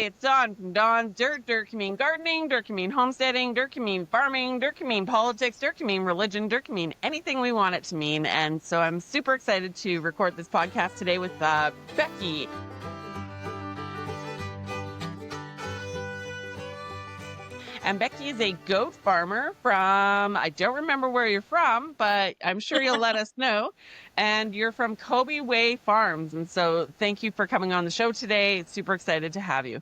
it's Dawn from Dawn's Dirt. Dirt can mean gardening, dirt can mean homesteading, dirt can mean farming, dirt can mean politics, dirt can mean religion, dirt can mean anything we want it to mean. And so I'm super excited to record this podcast today with Becky. And Becky is a goat farmer from, I don't remember where you're from, but I'm sure you'll let us know. And you're from Kobe Way Farms. And so thank you for coming on the show today. Super excited to have you.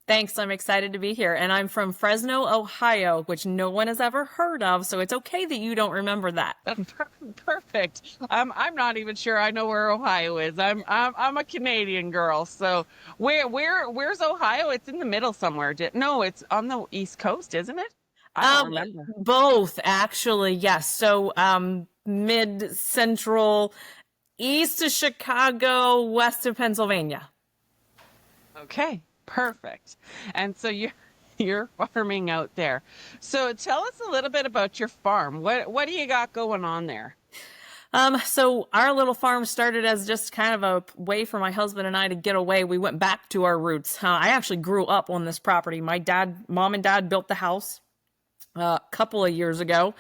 Thanks. I'm excited to be here. And I'm from Fresno, Ohio, which no one has ever heard of. So it's okay that you don't remember that. Perfect. I'm not even sure I know where Ohio is. I'm a Canadian girl. So where's Ohio? It's in the middle somewhere. No, it's on the East Coast, isn't it? I don't remember. Both, actually. Yes. So mid-central, east of Chicago, west of Pennsylvania. Okay. Perfect. And so you're farming out there. So tell us a little bit about your farm. What do you got going on there? So our little farm started as just kind of a way for my husband and I to get away. We went back to our roots. I actually grew up on this property. Mom and dad built the house a couple of years ago,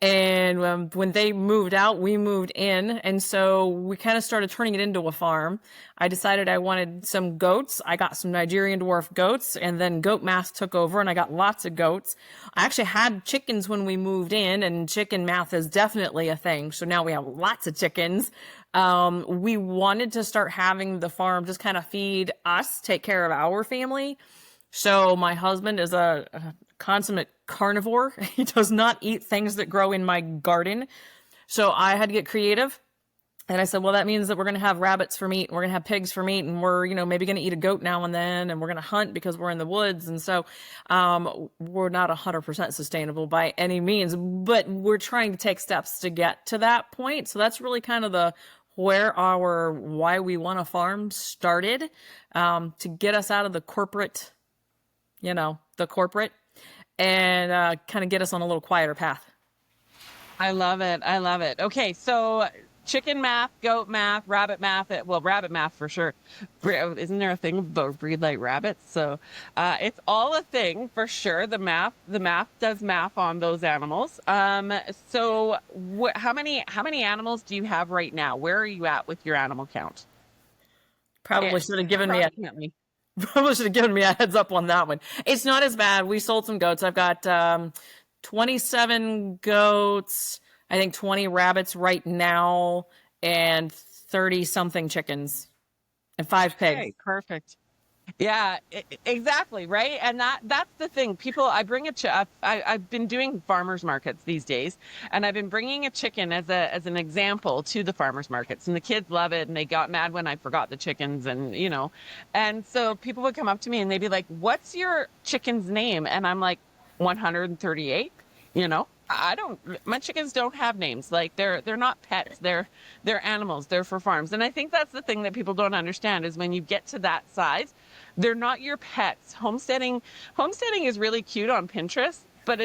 and when they moved out, we moved in, and so we kind of started turning it into a farm. I decided I wanted some goats. I got some Nigerian dwarf goats, and then goat math took over, and I got lots of goats. I actually had chickens when we moved in, and chicken math is definitely a thing, so now we have lots of chickens. We wanted to start having the farm just kind of feed us, take care of our family. So my husband is a consummate carnivore. He does not eat things that grow in my garden. So I had to get creative. And I said, well, that means that we're going to have rabbits for meat, and we're going to have pigs for meat, and we're, maybe going to eat a goat now and then, and we're going to hunt because we're in the woods. And so we're not 100% sustainable by any means, but we're trying to take steps to get to that point. So that's really kind of why we want a farm started, to get us out of the corporate, and kind of get us on a little quieter path. I love it. Okay, so chicken math, goat math, rabbit math. Well, rabbit math for sure. Isn't there a thing about breed like rabbits? So it's all a thing for sure. The math does math on those animals. So how many animals do you have right now? Where are you at with your animal count? Probably should have given me a heads up on that one. It's not as bad. We sold some goats. I've got 27 goats, I think 20 rabbits right now, and 30 something chickens and 5 pigs. Okay, perfect. Yeah, exactly. Right. And that's the thing. People, I've been doing farmers markets these days, and I've been bringing a chicken as an example to the farmers markets, and the kids love it. And they got mad when I forgot the chickens, and so people would come up to me and they'd be like, what's your chicken's name? And I'm like, 138, my chickens don't have names. Like they're not pets. They're animals. They're for farms. And I think that's the thing that people don't understand is when you get to that size, they're not your pets. Homesteading is really cute on Pinterest, but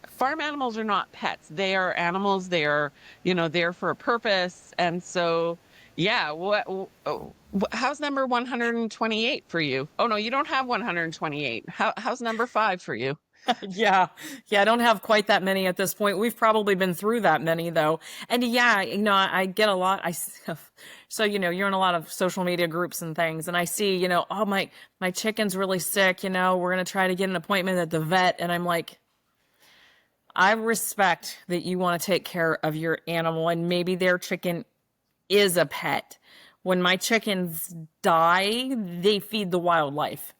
farm animals are not pets. They are animals. They are, there for a purpose. And so, yeah, how's number 128 for you? Oh no, you don't have 128. How's number 5 for you? Yeah, I don't have quite that many at this point. We've probably been through that many though. And yeah, I get a lot. So, you're in a lot of social media groups and things, and I see, oh, my chicken's really sick, we're going to try to get an appointment at the vet. And I'm like, I respect that you want to take care of your animal, and maybe their chicken is a pet. When my chickens die, they feed the wildlife.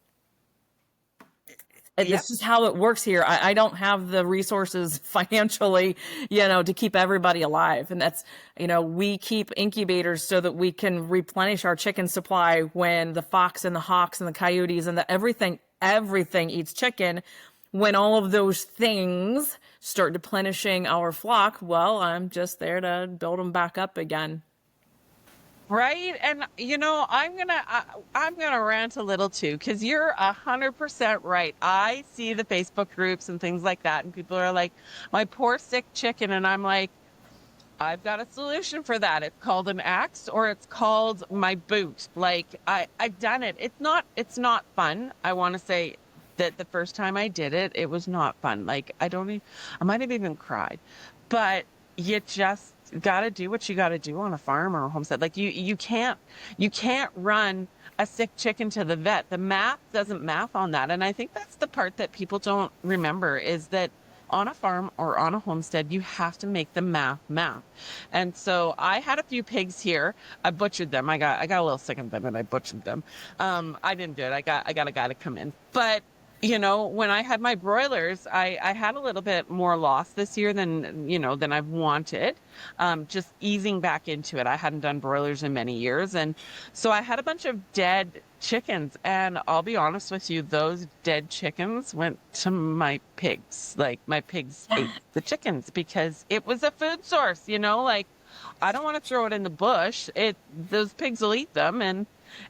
Yep. This is how it works here. I don't have the resources financially, to keep everybody alive. And that's, we keep incubators so that we can replenish our chicken supply when the fox and the hawks and the coyotes and everything eats chicken. When all of those things start replenishing our flock, well, I'm just there to build them back up again. Right. And, I'm going to rant a little too, because you're 100% right. I see the Facebook groups and things like that, and people are like, my poor sick chicken. And I'm like, I've got a solution for that. It's called an axe or it's called my boot. Like I've done it. It's not fun. I want to say that the first time I did it, it was not fun. Like I might have even cried. But you just got to do what you got to do on a farm or a homestead. Like you can't run a sick chicken to the vet. The math doesn't math on that. And I think that's the part that people don't remember is that on a farm or on a homestead, you have to make the math. And so I had a few pigs here. I butchered them. I got a little sick of them and I butchered them. I didn't do it. I got a guy to come in. But when I had my broilers, I had a little bit more loss this year than I've wanted. Just easing back into it. I hadn't done broilers in many years. And so I had a bunch of dead chickens. And I'll be honest with you, those dead chickens went to my pigs. Like my pigs ate the chickens because it was a food source, like I don't want to throw it in the bush. Those pigs will eat them and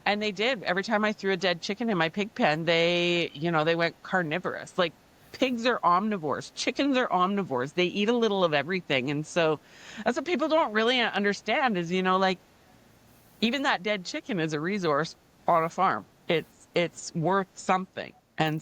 they did. Every time I threw a dead chicken in my pig pen, they went carnivorous. Like pigs are omnivores, chickens are omnivores. They eat a little of everything. And so that's what people don't really understand is, like even that dead chicken is a resource on a farm. It's worth something. And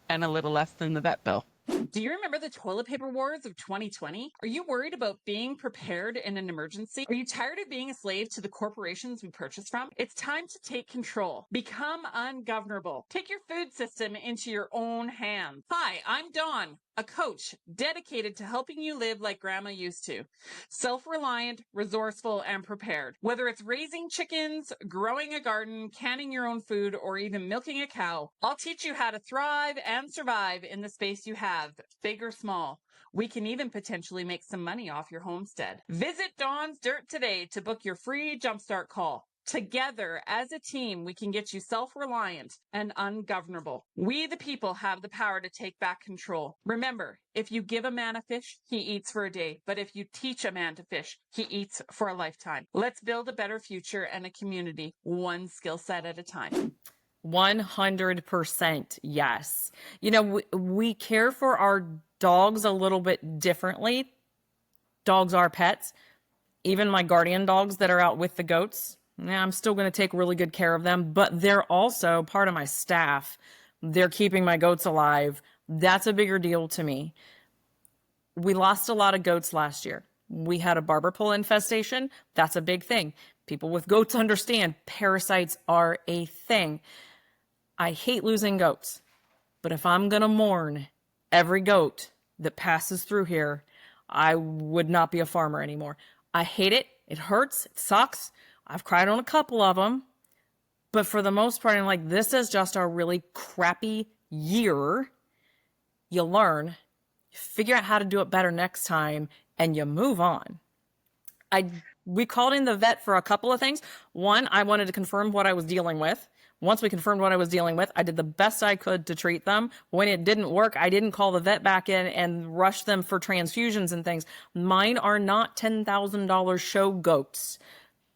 a little less than the vet bill. Do you remember the toilet paper wars of 2020? Are you worried about being prepared in an emergency? Are you tired of being a slave to the corporations we purchase from? It's time to take control. Become ungovernable. Take your food system into your own hands. Hi, I'm Dawn, a coach dedicated to helping you live like grandma used to. Self-reliant, resourceful, and prepared. Whether it's raising chickens, growing a garden, canning your own food, or even milking a cow, I'll teach you how to thrive and survive in the space you have, big or small. We can even potentially make some money off your homestead. Visit Dawn's Dirt today to book your free jumpstart call. Together, as a team, we can get you self-reliant and ungovernable. We, the people, have the power to take back control. Remember, if you give a man a fish, he eats for a day. But if you teach a man to fish, he eats for a lifetime. Let's build a better future and a community, one skill set at a time. 100% yes. We care for our dogs a little bit differently. Dogs are pets. Even my guardian dogs that are out with the goats, I'm still going to take really good care of them, but they're also part of my staff. They're keeping my goats alive. That's a bigger deal to me. We lost a lot of goats last year. We had a barber pole infestation. That's a big thing. People with goats understand parasites are a thing. I hate losing goats, but if I'm going to mourn every goat that passes through here, I would not be a farmer anymore. I hate it. It hurts. It sucks. I've cried on a couple of them, but for the most part, I'm like, this is just a really crappy year. You learn, you figure out how to do it better next time, and you move on. We called in the vet for a couple of things. One, I wanted to confirm what I was dealing with. Once we confirmed what I was dealing with, I did the best I could to treat them. When it didn't work, I didn't call the vet back in and rush them for transfusions and things. Mine are not $10,000 show goats.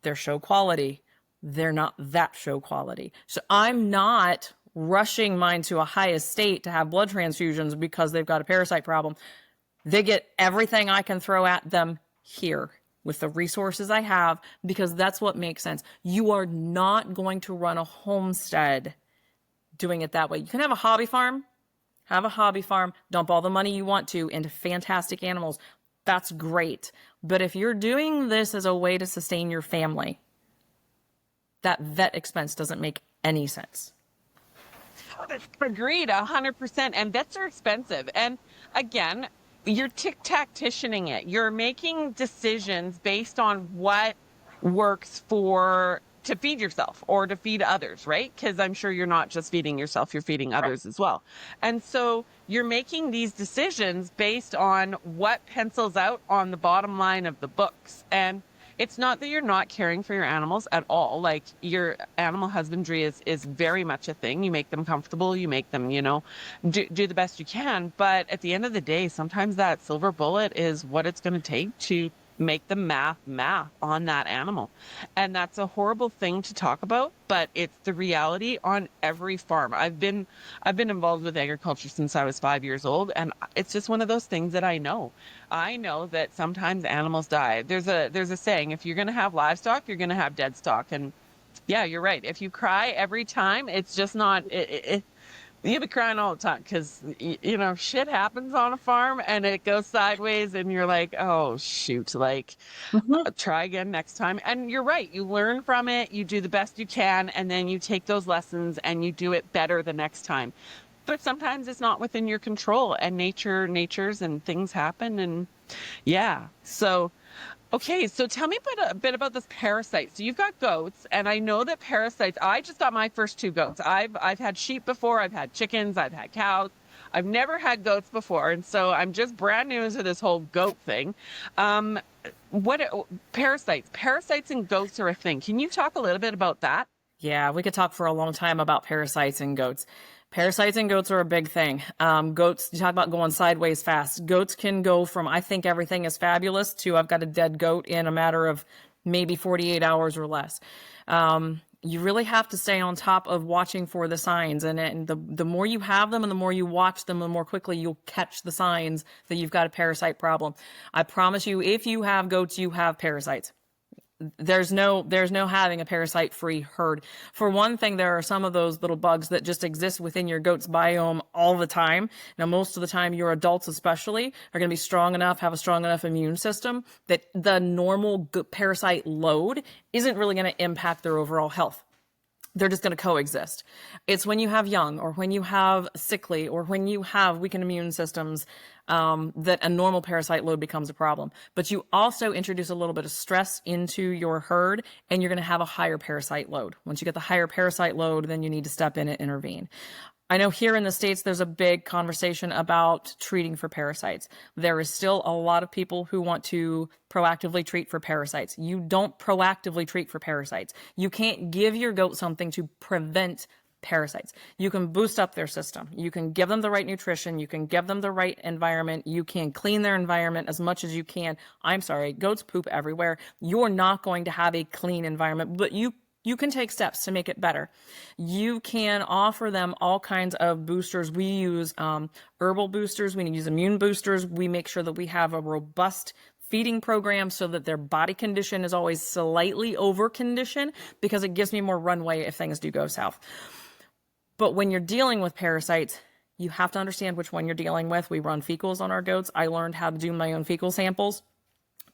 They're show quality. They're not that show quality. So I'm not rushing mine to a high estate to have blood transfusions because they've got a parasite problem. They get everything I can throw at them here with the resources I have, because that's what makes sense. You are not going to run a homestead doing it that way. You can have a hobby farm, dump all the money you want to into fantastic animals. That's great. But if you're doing this as a way to sustain your family, that vet expense doesn't make any sense. Agreed, 100%. And vets are expensive. And again, you're tic-tac-tishioning it. You're making decisions based on what works to feed yourself or to feed others, right? Because I'm sure you're not just feeding yourself, you're feeding others as well. And so you're making these decisions based on what pencils out on the bottom line of the books. And it's not that you're not caring for your animals at all. Like, your animal husbandry is very much a thing. You make them comfortable, you make them, do the best you can. But at the end of the day, sometimes that silver bullet is what it's going to take to make the math on that animal. And that's a horrible thing to talk about, but it's the reality on every farm. I've been involved with agriculture since I was 5 years old, and it's just one of those things that I know. I know that sometimes animals die. There's a saying, if you're going to have livestock, you're going to have dead stock. And yeah, you're right. If you cry every time, it's just not you'll be crying all the time because shit happens on a farm and it goes sideways and you're like, oh shoot, like Mhm. try again next time. And you're right, you learn from it, you do the best you can, and then you take those lessons and you do it better the next time. But sometimes it's not within your control, and natures and things happen. And yeah, so okay, so tell me a bit about this parasite. So you've got goats, and I know that parasites. I just got my first two goats. I've had sheep before. I've had chickens. I've had cows. I've never had goats before, and so I'm just brand new to this whole goat thing. Um, what parasites? Parasites and goats are a thing. Can you talk a little bit about that? Yeah, we could talk for a long time about parasites in goats. Parasites in goats are a big thing. Goats, you talk about going sideways fast. Goats can go from I think everything is fabulous to I've got a dead goat in a matter of maybe 48 hours or less. You really have to stay on top of watching for the signs. And the more you have them and the more you watch them, the more quickly you'll catch the signs that you've got a parasite problem. I promise you, if you have goats, you have parasites. There's no having a parasite free herd. For one thing, there are some of those little bugs that just exist within your goat's biome all the time. Now, most of the time, your adults especially are going to be strong enough, have a strong enough immune system that the normal parasite load isn't really going to impact their overall health. They're just going to coexist. It's when you have young or when you have sickly or when you have weakened immune systems that a normal parasite load becomes a problem. But you also introduce a little bit of stress into your herd and you're going to have a higher parasite load. Once you get the higher parasite load, then you need to step in and intervene. I know here in the States, there's a big conversation about treating for parasites. There is still a lot of people who want to proactively treat for parasites. You don't proactively treat for parasites. You can't give your goat something to prevent parasites. You can boost up their system. You can give them the right nutrition. You can give them the right environment. You can clean their environment as much as you can. I'm sorry, goats poop everywhere. You're not going to have a clean environment, but you can take steps to make it better. You can offer them all kinds of boosters. We use herbal boosters. We use immune boosters. We make sure that we have a robust feeding program so that their body condition is always slightly over condition because it gives me more runway if things do go south. But when you're dealing with parasites, you have to understand which one you're dealing with. We run fecals on our goats. I learned how to do my own fecal samples.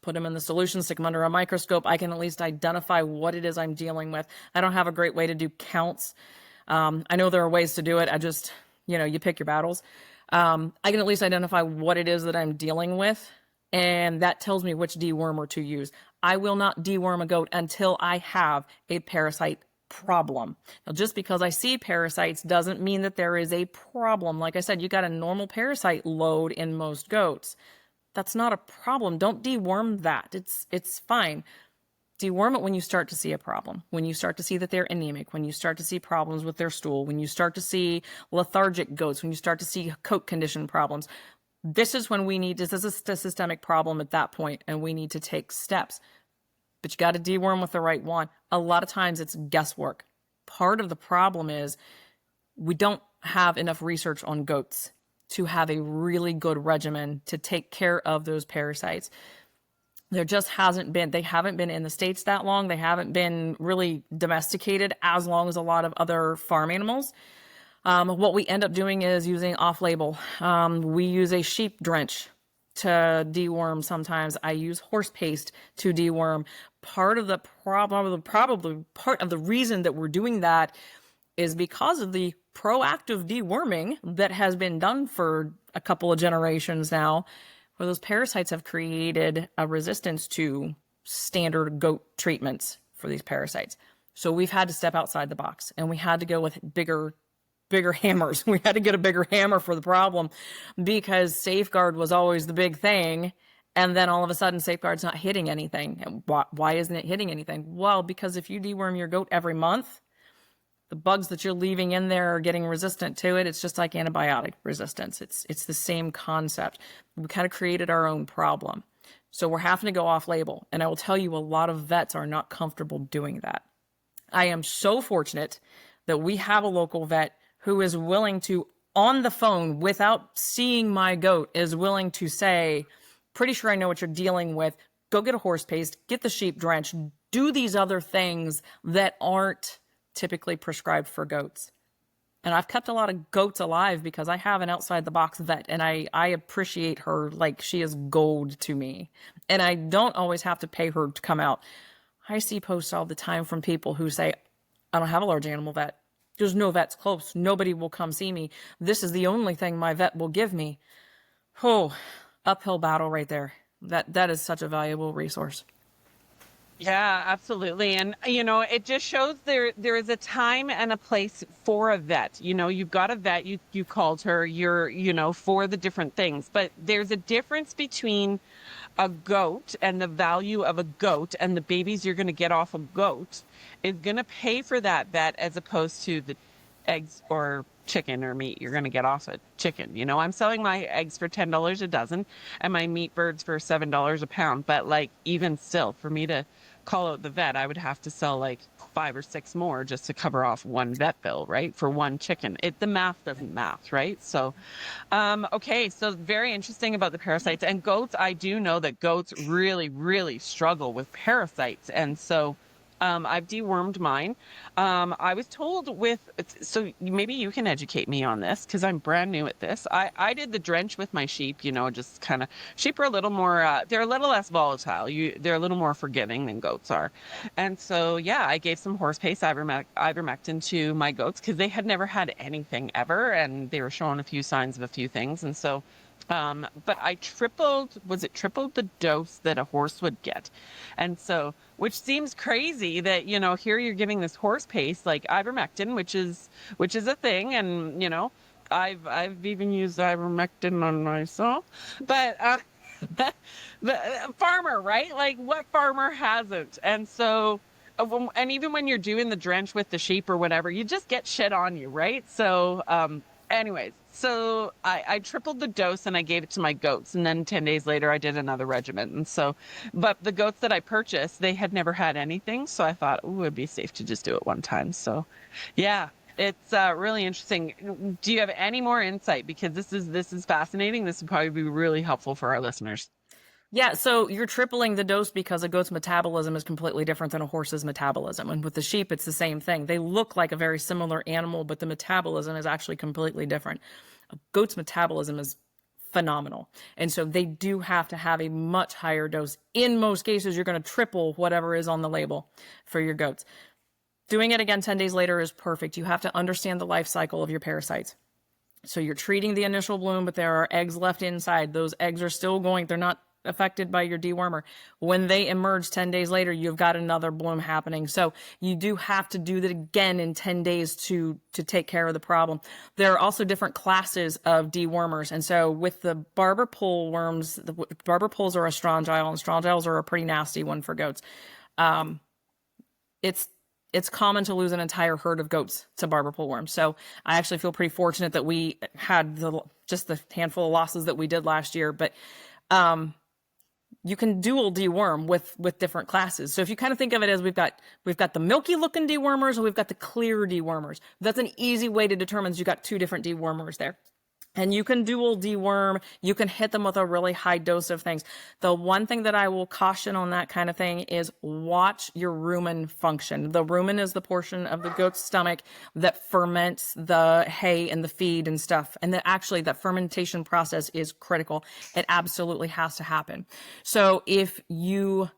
Put them in the solution, stick them under a microscope. I can at least identify what it is I'm dealing with. I don't have a great way to do counts. I know there are ways to do it. I just, you pick your battles. I can at least identify what it is that I'm dealing with. And that tells me which dewormer to use. I will not deworm a goat until I have a parasite problem. Now, just because I see parasites doesn't mean that there is a problem. Like I said, you got a normal parasite load in most goats. That's not a problem. Don't deworm that. It's fine. Deworm it when you start to see a problem, when you start to see that they're anemic, when you start to see problems with their stool, when you start to see lethargic goats, when you start to see coat condition problems. This is when this is a systemic problem at that point, and we need to take steps. But you got to deworm with the right one. A lot of times it's guesswork. Part of the problem is we don't have enough research on goats to have a really good regimen to take care of those parasites. There just hasn't been, they haven't been in the States that long. They haven't been really domesticated as long as a lot of other farm animals. What we end up doing is using off-label. We use a sheep drench to deworm sometimes. I use horse paste to deworm. Part of the problem, probably part of the reason that we're doing that is because of the proactive deworming that has been done for a couple of generations now, where those parasites have created a resistance to standard goat treatments for these parasites. So we've had to step outside the box and we had to go with bigger hammers. We had to get a bigger hammer for the problem because Safeguard was always the big thing. And then all of a sudden, Safeguard's not hitting anything. And why isn't it hitting anything? Well, because if you deworm your goat every month, the bugs that you're leaving in there are getting resistant to it. It's just like antibiotic resistance. It's the same concept. We kind of created our own problem. So we're having to go off label. And I will tell you, a lot of vets are not comfortable doing that. I am so fortunate that we have a local vet who is willing to, on the phone, without seeing my goat, is willing to say, pretty sure I know what you're dealing with. Go get a horse paste, get the sheep drenched, do these other things that aren't typically prescribed for goats. And I've kept a lot of goats alive because I have an outside the box vet, and I appreciate her like she is gold to me. And I don't always have to pay her to come out. I see posts all the time from people who say, I don't have a large animal vet. There's no vets close. Nobody will come see me. This is the only thing my vet will give me. Oh, uphill battle right there. That is such a valuable resource. Yeah, absolutely. And it just shows there is a time and a place for a vet. You've got a vet, you called her, you're, for the different things. But there's a difference between a goat and the value of a goat and the babies you're going to get off a goat is going to pay for that vet as opposed to the eggs or chicken or meat you're going to get off a chicken. I'm selling my eggs for $10 a dozen and my meat birds for $7 a pound. But like, even still, for me to call out the vet, I would have to sell like 5 or 6 more just to cover off one vet bill, right? For one chicken. The math doesn't math, right? So, okay. So very interesting about the parasites and goats. I do know that goats really, really struggle with parasites. And so, I've dewormed mine. I was told so maybe you can educate me on this because I'm brand new at this. I did the drench with my sheep, just kind of, sheep are a little more, they're a little less volatile. They're a little more forgiving than goats are. And so, yeah, I gave some horse paste ivermectin to my goats because they had never had anything ever. And they were showing a few signs of a few things. And so, but I tripled the dose that a horse would get. And so, which seems crazy that, here you're giving this horse paste like ivermectin, which is a thing. And, I've even used ivermectin on myself, but, the farmer, right? Like what farmer hasn't? And so, and even when you're doing the drench with the sheep or whatever, you just get shit on you, right? So, anyways, so I tripled the dose and I gave it to my goats. And then 10 days later, I did another regimen. And so, but the goats that I purchased, they had never had anything. So I thought, ooh, it'd be safe to just do it one time. So yeah, it's really interesting. Do you have any more insight? Because this is fascinating. This would probably be really helpful for our listeners. Yeah, so you're tripling the dose because a goat's metabolism is completely different than a horse's metabolism. And with the sheep, it's the same thing. They look like a very similar animal, but the metabolism is actually completely different. A goat's metabolism is phenomenal. And so they do have to have a much higher dose. In most cases, you're going to triple whatever is on the label for your goats. Doing it again 10 days later is perfect. You have to understand the life cycle of your parasites. So you're treating the initial bloom, but there are eggs left inside. Those eggs are still they're not affected by your dewormer. When they emerge 10 days later, you've got another bloom happening. So you do have to do that again in 10 days to take care of the problem. There are also different classes of dewormers. And so with the barber pole worms, the barber poles are a strongyle, and strongyles are a pretty nasty one for goats. It's common to lose an entire herd of goats to barber pole worms. So I actually feel pretty fortunate that we had just the handful of losses that we did last year. But you can dual deworm with different classes. So if you kind of think of it as we've got the milky looking dewormers and we've got the clear dewormers. That's an easy way to determine you've got 2 different dewormers there. And you can dual deworm. You can hit them with a really high dose of things. The one thing that I will caution on that kind of thing is watch your rumen function. The rumen is the portion of the goat's stomach that ferments the hay and the feed and stuff. And that fermentation process is critical. It absolutely has to happen. So if you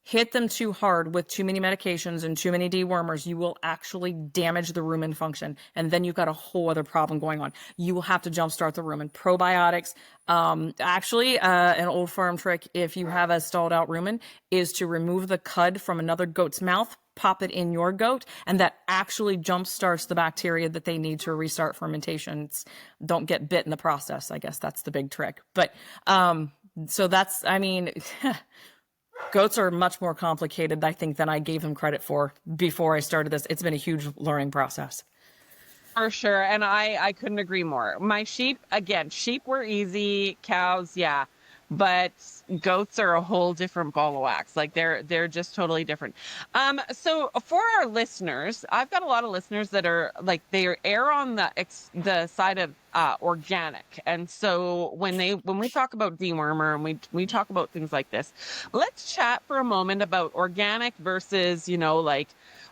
hit them too hard with too many medications and too many dewormers, you will actually damage the rumen function. And then you've got a whole other problem going on. You will have to jumpstart the rumen. Probiotics, an old farm trick, if you have a stalled out rumen, is to remove the cud from another goat's mouth, pop it in your goat, and that actually jumpstarts the bacteria that they need to restart fermentation. Don't get bit in the process. I guess that's the big trick. But, so that's, goats are much more complicated, I think, than I gave them credit for before I started this. It's been a huge learning process. For sure. And I couldn't agree more. My sheep were easy. Cows, yeah. but goats are a whole different ball of wax. Like they're just totally different. So for our listeners, I've got a lot of listeners that are like they err on the side of organic. And so when we talk about dewormer and we talk about things like this, let's chat for a moment about organic versus, like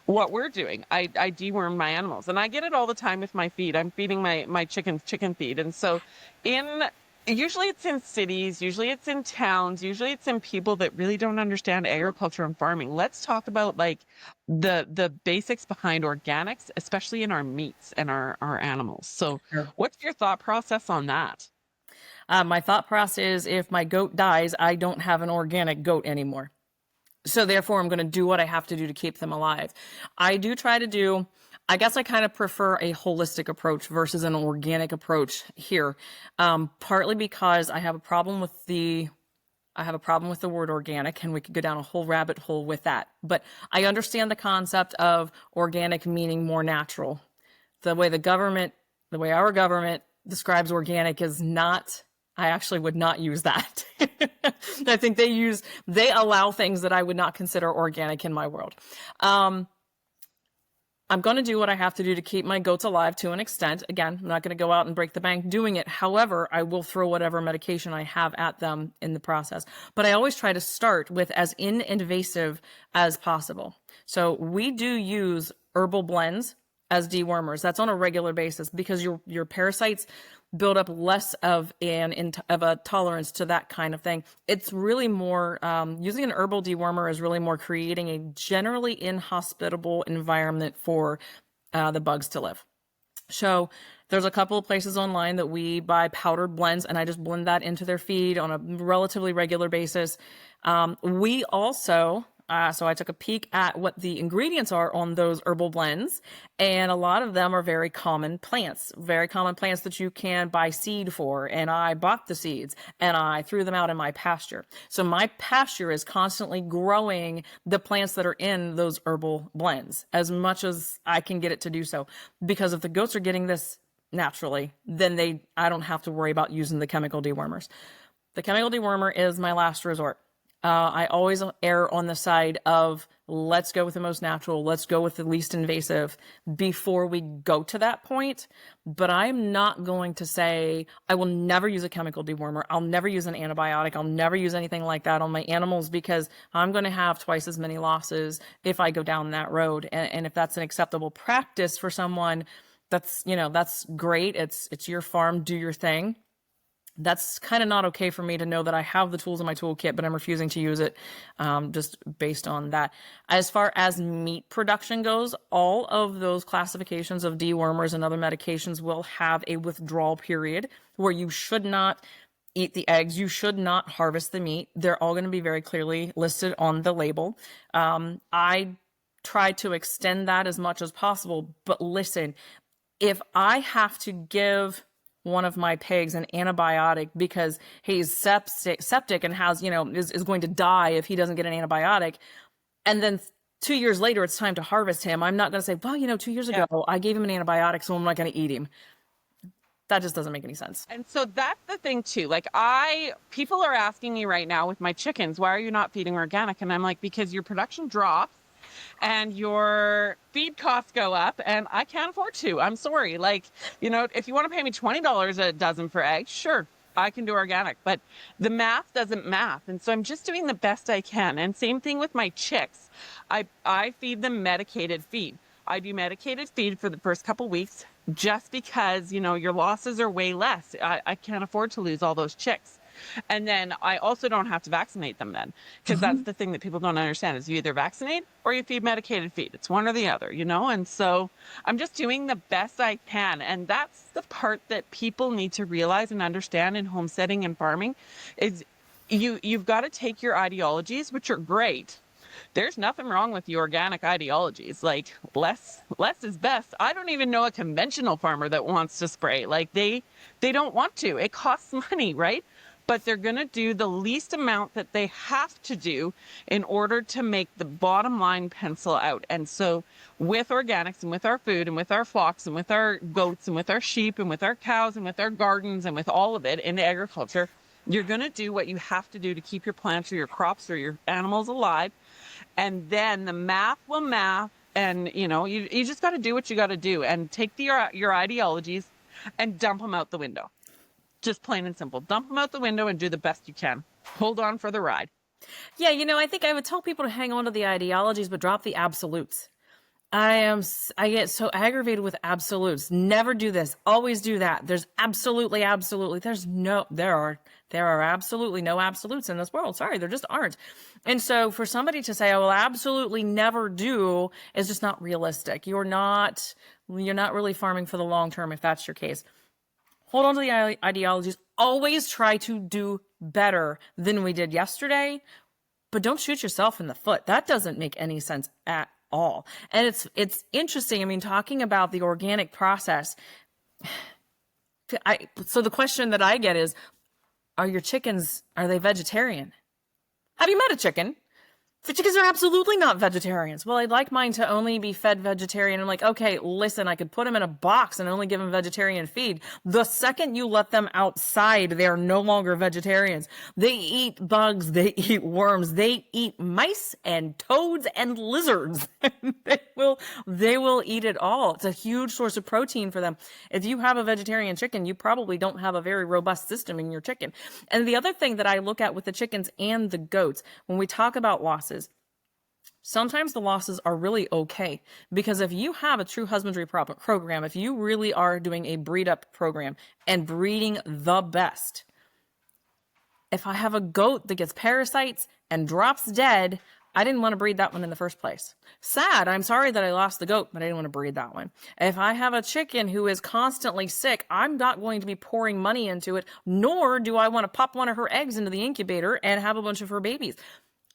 what we're doing. I deworm my animals, and I get it all the time with my feed. I'm feeding my chickens chicken feed. And so in usually it's in cities, usually it's in towns, usually it's in people that really don't understand agriculture and farming. Let's talk about like the basics behind organics, especially in our meats and our animals. So Sure. what's your thought process on that? My thought process is if my goat dies, I don't have an organic goat anymore. So therefore, I'm going to do what I have to do to keep them alive. I do try to do, I guess I kind of prefer a holistic approach versus an organic approach here. Partly because I have a problem with the word organic, and we could go down a whole rabbit hole with that. But I understand the concept of organic meaning more natural. The way our government describes organic is not, I actually would not use that. I think they allow things that I would not consider organic in my world. I'm going to do what I have to do to keep my goats alive to an extent. Again, I'm not going to go out and break the bank doing it. However, I will throw whatever medication I have at them in the process. But I always try to start with as invasive as possible. So we do use herbal blends as dewormers. That's on a regular basis because your parasites build up less of a tolerance to that kind of thing. It's really more using an herbal dewormer is really more creating a generally inhospitable environment for the bugs to live. So there's a couple of places online that we buy powdered blends, and I just blend that into their feed on a relatively regular basis. We also so I took a peek at what the ingredients are on those herbal blends, and a lot of them are very common plants that you can buy seed for. And I bought the seeds and I threw them out in my pasture. So my pasture is constantly growing the plants that are in those herbal blends as much as I can get it to do so. Because if the goats are getting this naturally, then I don't have to worry about using the chemical dewormers. The chemical dewormer is my last resort. I always err on the side of let's go with the most natural, let's go with the least invasive before we go to that point. But I'm not going to say I will never use a chemical dewormer. I'll never use an antibiotic. I'll never use anything like that on my animals because I'm going to have twice as many losses if I go down that road. And if that's an acceptable practice for someone, that's great. It's your farm, do your thing. That's kind of not okay for me to know that I have the tools in my toolkit, but I'm refusing to use it just based on that. As far as meat production goes, all of those classifications of dewormers and other medications will have a withdrawal period where you should not eat the eggs. You should not harvest the meat. They're all going to be very clearly listed on the label. I try to extend that as much as possible. But listen, if I have to give one of my pigs an antibiotic because he's septic and has, is going to die if he doesn't get an antibiotic, and then 2 years later it's time to harvest him, I'm not going to say, well, 2 years ago I gave him an antibiotic, so I'm not going to eat him. That just doesn't make any sense. And so that's the thing too. Like people are asking me right now with my chickens, why are you not feeding organic? And I'm like, because your production drops and your feed costs go up and I can't afford to. I'm sorry. Like, if you want to pay me $20 a dozen for eggs, sure, I can do organic, but the math doesn't math. And so I'm just doing the best I can. And same thing with my chicks. I feed them medicated feed. I do medicated feed for the first couple weeks just because, your losses are way less. I can't afford to lose all those chicks. And then I also don't have to vaccinate them then, because that's the thing that people don't understand is you either vaccinate or you feed medicated feed. It's one or the other, and so I'm just doing the best I can. And that's the part that people need to realize and understand in homesteading and farming is you've got to take your ideologies, which are great. There's nothing wrong with the organic ideologies. Like less is best. I don't even know a conventional farmer that wants to spray. Like they don't want to. It costs money, right? But they're going to do the least amount that they have to do in order to make the bottom line pencil out. And so with organics and with our food and with our flocks and with our goats and with our sheep and with our cows and with our gardens and with all of it in agriculture, You're going to do what you have to do to keep your plants or your crops or your animals alive. And then the math will math. And, you just got to do what you got to do and take your ideologies and dump them out the window. Just plain and simple. Dump them out the window and do the best you can. Hold on for the ride. Yeah, I think I would tell people to hang on to the ideologies, but drop the absolutes. I get so aggravated with absolutes. Never do this. Always do that. There's absolutely. There are absolutely no absolutes in this world. Sorry, there just aren't. And so for somebody to say, "I will absolutely never do," is just not realistic. You're not really farming for the long term if that's your case. Hold on to the ideologies. Always try to do better than we did yesterday, but don't shoot yourself in the foot. That doesn't make any sense at all. And it's interesting. I mean, talking about the organic process. So the question that I get is, are your chickens, are they vegetarian? Have you met a chicken? The chickens are absolutely not vegetarians. Well, I'd like mine to only be fed vegetarian. I'm like, okay, listen, I could put them in a box and only give them vegetarian feed. The second you let them outside, they are no longer vegetarians. They eat bugs, they eat worms, they eat mice and toads and lizards. they will eat it all. It's a huge source of protein for them. If you have a vegetarian chicken, you probably don't have a very robust system in your chicken. And the other thing that I look at with the chickens and the goats, when we talk about losses, sometimes the losses are really okay, because if you have a true husbandry program, if you really are doing a breed up program and breeding the best, if I have a goat that gets parasites and drops dead, I didn't want to breed that one in the first place. Sad. I'm sorry that I lost the goat, but I didn't want to breed that one. If I have a chicken who is constantly sick, I'm not going to be pouring money into it, nor do I want to pop one of her eggs into the incubator and have a bunch of her babies.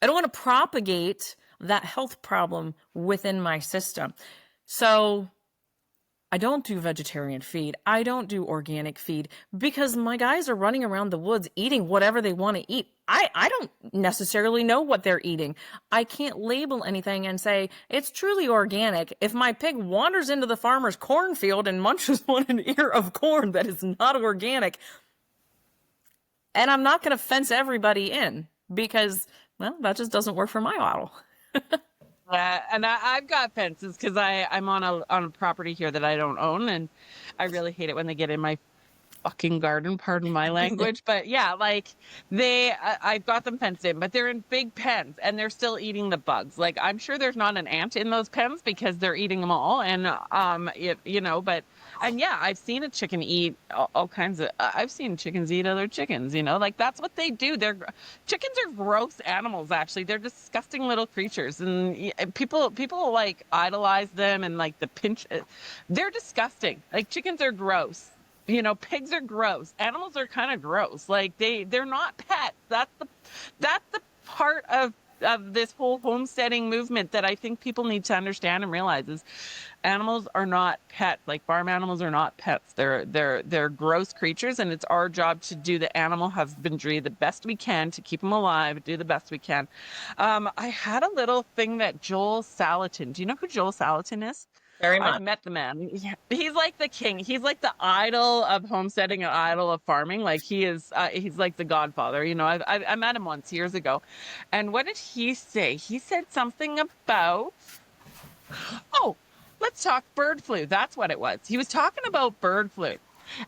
I don't want to propagate that health problem within my system. So I don't do vegetarian feed. I don't do organic feed because my guys are running around the woods eating whatever they want to eat. I don't necessarily know what they're eating. I can't label anything and say it's truly organic. If my pig wanders into the farmer's cornfield and munches on an ear of corn that is not organic, and I'm not going to fence everybody in because, well, that just doesn't work for my model. And I've got fences because I'm on a property here that I don't own, and I really hate it when they get in my fucking garden, pardon my language. But yeah, like I've got them fenced in, but they're in big pens and they're still eating the bugs. Like I'm sure there's not an ant in those pens because they're eating them all. And and yeah, I've seen a chicken eat all kinds of. I've seen chickens eat other chickens. Like that's what they do. Chickens are gross animals. Actually, they're disgusting little creatures, and people like idolize them and like the pinch. They're disgusting. Like chickens are gross. Pigs are gross. Animals are kind of gross. Like they're not pets. That's the part of this whole homesteading movement that I think people need to understand and realize is animals are not pets. Like farm animals are not pets. They're gross creatures, and it's our job to do the animal husbandry the best we can to keep them alive, do the best we can. I had a little thing that Joel Salatin. Do you know who Joel Salatin is? Very much. I've met the man. He's like the king. He's like the idol of homesteading, an idol of farming. Like he is, he's like the godfather. I met him once years ago. And what did he say? He said something about, let's talk bird flu. That's what it was. He was talking about bird flu.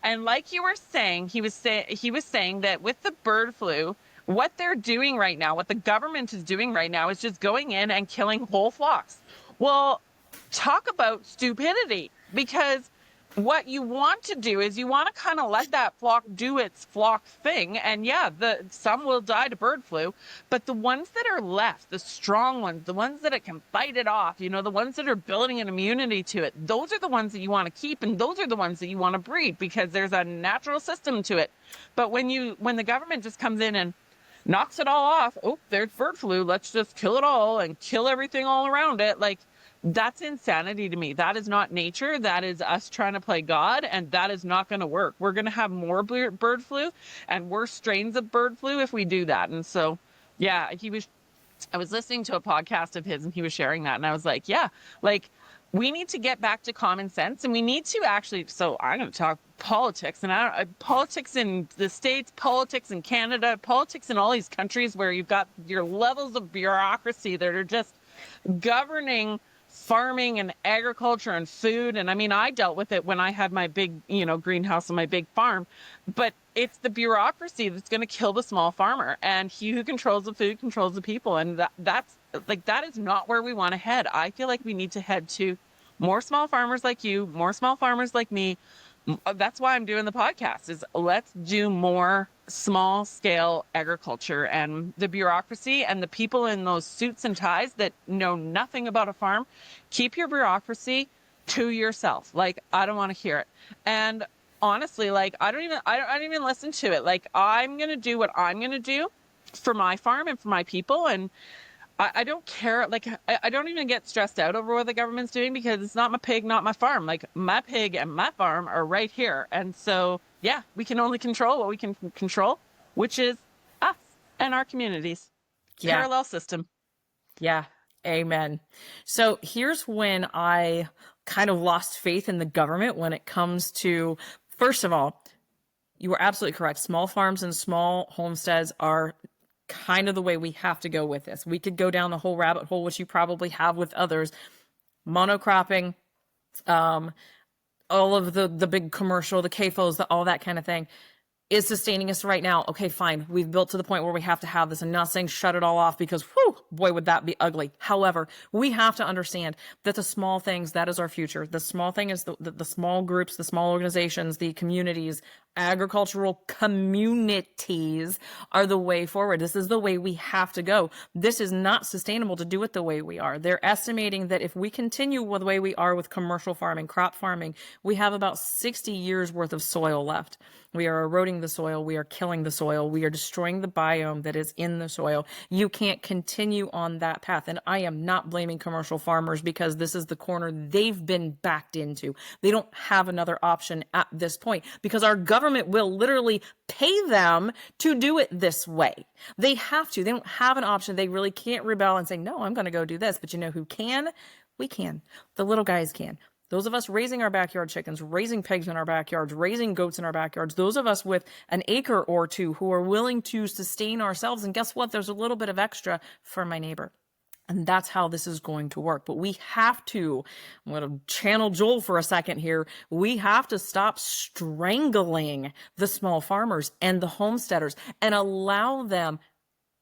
And like you were saying, he was saying that with the bird flu, what they're doing right now, what the government is doing right now is just going in and killing whole flocks. Well, talk about stupidity, because what you want to do is you want to kind of let that flock do its flock thing. And yeah, some will die to bird flu, but the ones that are left, the strong ones, the ones that it can fight it off, the ones that are building an immunity to it, those are the ones that you want to keep, and those are the ones that you want to breed because there's a natural system to it. But when the government just comes in and knocks it all off, there's bird flu, let's just kill it all and kill everything all around it, like that's insanity to me. That is not nature. That is us trying to play God, and that is not going to work. We're going to have more bird flu and worse strains of bird flu if we do that. And so, yeah, I was listening to a podcast of his and he was sharing that, and I was like, yeah, like we need to get back to common sense, and we need to actually, so I'm going to talk politics, and politics in the States, politics in Canada, politics in all these countries where you've got your levels of bureaucracy that are just governing farming and agriculture and food. And I mean, I dealt with it when I had my big, greenhouse and my big farm, but it's the bureaucracy that's going to kill the small farmer, and he who controls the food controls the people. And that's like, that is not where we want to head. I feel like we need to head to more small farmers like you, more small farmers like me. That's why I'm doing the podcast, is let's do more small scale agriculture. And the bureaucracy and the people in those suits and ties that know nothing about a farm, keep your bureaucracy to yourself. Like, I don't want to hear it. And honestly, like, I don't even listen to it. Like, I'm going to do what I'm going to do for my farm and for my people. And I don't care. Like, I don't even get stressed out over what the government's doing, because it's not my pig, not my farm. Like, my pig and my farm are right here. And so, yeah, we can only control what we can control, which is us and our communities. Yeah. Parallel system. Yeah. Amen. So here's when I kind of lost faith in the government when it comes to, first of all, you were absolutely correct. Small farms and small homesteads are kind of the way we have to go with this. We could go down the whole rabbit hole, which you probably have with others. Monocropping, all of the big commercial, the CAFOs, all that kind of thing is sustaining us right now. Okay, fine. We've built to the point where we have to have this. I'm not saying shut it all off, because, whew, boy, would that be ugly. However, we have to understand that the small things, that is our future. The small thing is the small groups, the small organizations, the communities, agricultural communities are the way forward. This is the way we have to go. This is not sustainable to do it the way we are. They're estimating that if we continue with the way we are with commercial farming, crop farming, we have about 60 years worth of soil left. We are eroding the soil. We are killing the soil. We are destroying the biome that is in the soil. You can't continue on that path. And I am not blaming commercial farmers, because this is the corner they've been backed into. They don't have another option at this point, because our government will literally pay them to do it this way. They have to. They don't have an option. They really can't rebel and say, no, I'm going to go do this. But you know who can? We can. The little guys can. Those of us raising our backyard chickens, raising pigs in our backyards, raising goats in our backyards, those of us with an acre or two who are willing to sustain ourselves. And guess what? There's a little bit of extra for my neighbor. And that's how this is going to work. But we have to, I'm going to channel Joel for a second here. We have to stop strangling the small farmers and the homesteaders and allow them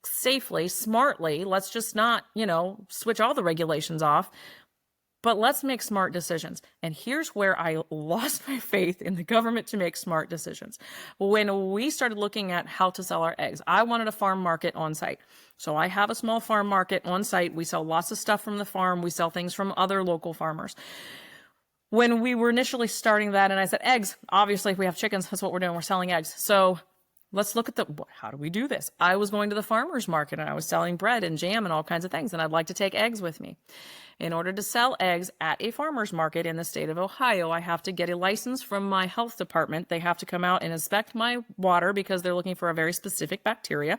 safely, smartly. Let's just not, switch all the regulations off. But let's make smart decisions. And here's where I lost my faith in the government to make smart decisions. When we started looking at how to sell our eggs, I wanted a farm market on site. So I have a small farm market on site. We sell lots of stuff from the farm. We sell things from other local farmers. When we were initially starting that, and I said, eggs, obviously if we have chickens, that's what we're doing. We're selling eggs. So let's look at how do we do this? I was going to the farmer's market and I was selling bread and jam and all kinds of things. And I'd like to take eggs with me. In order to sell eggs at a farmer's market in the state of Ohio, I have to get a license from my health department. They have to come out and inspect my water because they're looking for a very specific bacteria.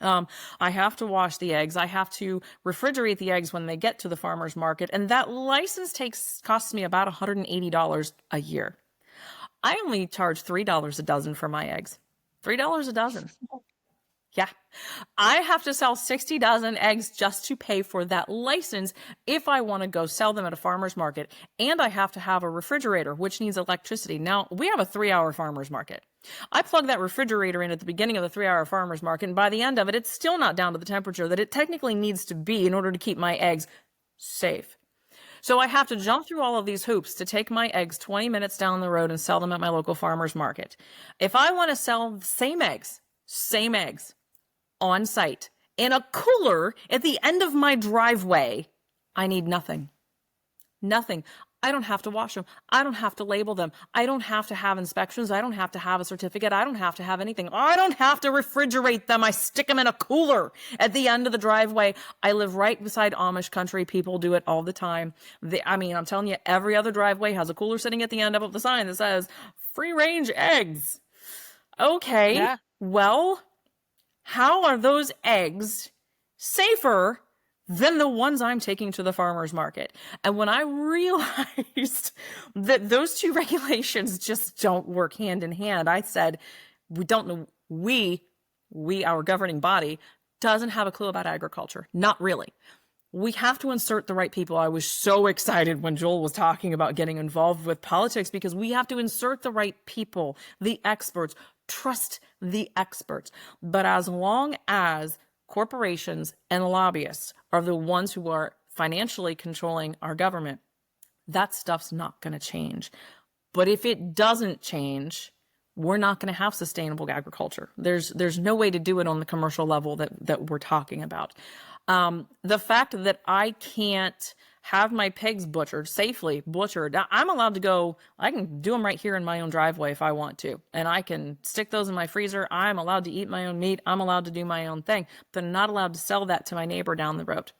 I have to wash the eggs. I have to refrigerate the eggs when they get to the farmer's market. And that license costs me about $180 a year. I only charge $3 a dozen for my eggs. $3 a dozen. Yeah. I have to sell 60 dozen eggs just to pay for that license if I want to go sell them at a farmer's market. And I have to have a refrigerator, which needs electricity. Now, we have a 3-hour farmer's market. I plug that refrigerator in at the beginning of the 3-hour farmer's market, and by the end of it, it's still not down to the temperature that it technically needs to be in order to keep my eggs safe. So I have to jump through all of these hoops to take my eggs 20 minutes down the road and sell them at my local farmer's market. If I want to sell the same eggs, on site in a cooler at the end of my driveway, I need nothing. Nothing. I don't have to wash them. I don't have to label them. I don't have to have inspections. I don't have to have a certificate. I don't have to have anything. I don't have to refrigerate them. I stick them in a cooler at the end of the driveway. I live right beside Amish country. People do it all the time. I'm telling you, every other driveway has a cooler sitting at the end of the sign that says free range eggs. Okay. Yeah. Well, how are those eggs safer than the ones I'm taking to the farmer's market. And when I realized that those two regulations just don't work hand in hand, I said, we don't know, our governing body doesn't have a clue about agriculture. Not really. We have to insert the right people. I was so excited when Joel was talking about getting involved with politics, because we have to insert the right people, the experts, trust the experts. But as long as corporations and lobbyists are the ones who are financially controlling our government, that stuff's not going to change. But if it doesn't change, we're not going to have sustainable agriculture. There's no way to do it on the commercial level that we're talking about. The fact that I can't have my pigs safely butchered. I'm allowed to go, I can do them right here in my own driveway if I want to. And I can stick those in my freezer. I'm allowed to eat my own meat. I'm allowed to do my own thing, but I'm not allowed to sell that to my neighbor down the road.